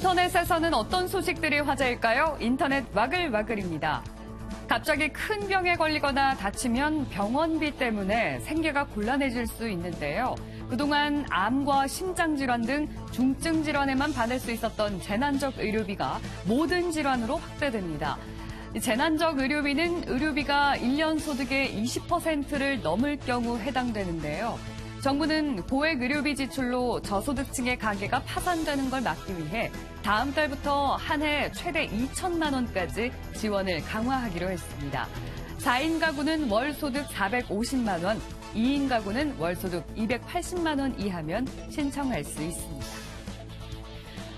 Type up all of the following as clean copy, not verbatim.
인터넷에서는 어떤 소식들이 화제일까요? 인터넷 와글와글입니다. 갑자기 큰 병에 걸리거나 다치면 병원비 때문에 생계가 곤란해질 수 있는데요. 그동안 암과 심장질환 등 중증 질환에만 받을 수 있었던 재난적 의료비가 모든 질환으로 확대됩니다. 재난적 의료비는 의료비가 1년 소득의 20%를 넘을 경우 해당되는데요. 정부는 고액 의료비 지출로 저소득층의 가계가 파산되는 걸 막기 위해 다음 달부터 한 해 최대 2천만 원까지 지원을 강화하기로 했습니다. 4인 가구는 월 소득 450만 원, 2인 가구는 월 소득 280만 원 이하면 신청할 수 있습니다.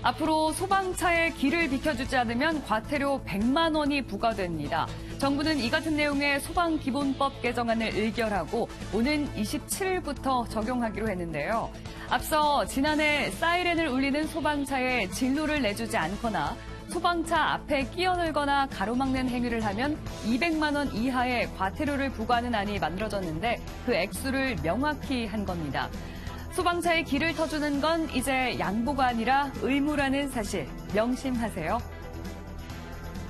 앞으로 소방차의 길을 비켜주지 않으면 과태료 100만 원이 부과됩니다. 정부는 이 같은 내용의 소방기본법 개정안을 의결하고 오는 27일부터 적용하기로 했는데요. 앞서 지난해 사이렌을 울리는 소방차에 진로를 내주지 않거나 소방차 앞에 끼어들거나 가로막는 행위를 하면 200만 원 이하의 과태료를 부과하는 안이 만들어졌는데 그 액수를 명확히 한 겁니다. 소방차의 길을 터주는 건 이제 양보가 아니라 의무라는 사실 명심하세요.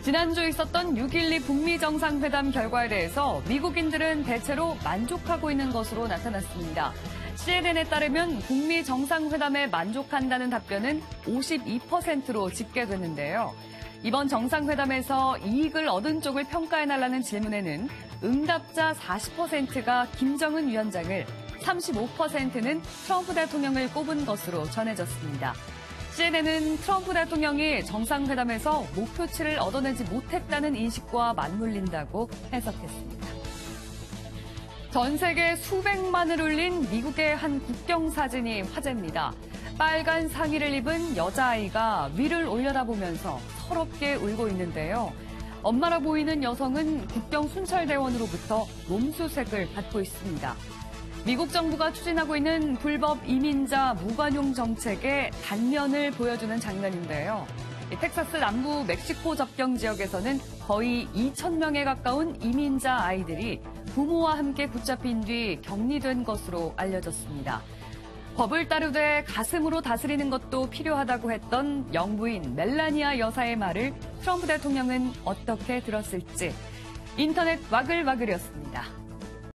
지난주 있었던 6.12 북미 정상회담 결과에 대해서 미국인들은 대체로 만족하고 있는 것으로 나타났습니다. CNN에 따르면 북미 정상회담에 만족한다는 답변은 52%로 집계됐는데요. 이번 정상회담에서 이익을 얻은 쪽을 평가해달라는 질문에는 응답자 40%가 김정은 위원장을, 35%는 트럼프 대통령을 꼽은 것으로 전해졌습니다. CNN은 트럼프 대통령이 정상회담에서 목표치를 얻어내지 못했다는 인식과 맞물린다고 해석했습니다. 전 세계 수백만을 울린 미국의 한 국경 사진이 화제입니다. 빨간 상의를 입은 여자아이가 위를 올려다보면서 서럽게 울고 있는데요. 엄마라 보이는 여성은 국경 순찰대원으로부터 몸수색을 받고 있습니다. 미국 정부가 추진하고 있는 불법 이민자 무관용 정책의 단면을 보여주는 장면인데요. 텍사스 남부 멕시코 접경 지역에서는 거의 2,000명에 가까운 이민자 아이들이 부모와 함께 붙잡힌 뒤 격리된 것으로 알려졌습니다. 법을 따르되 가슴으로 다스리는 것도 필요하다고 했던 영부인 멜라니아 여사의 말을 트럼프 대통령은 어떻게 들었을지 인터넷 와글와글이었습니다.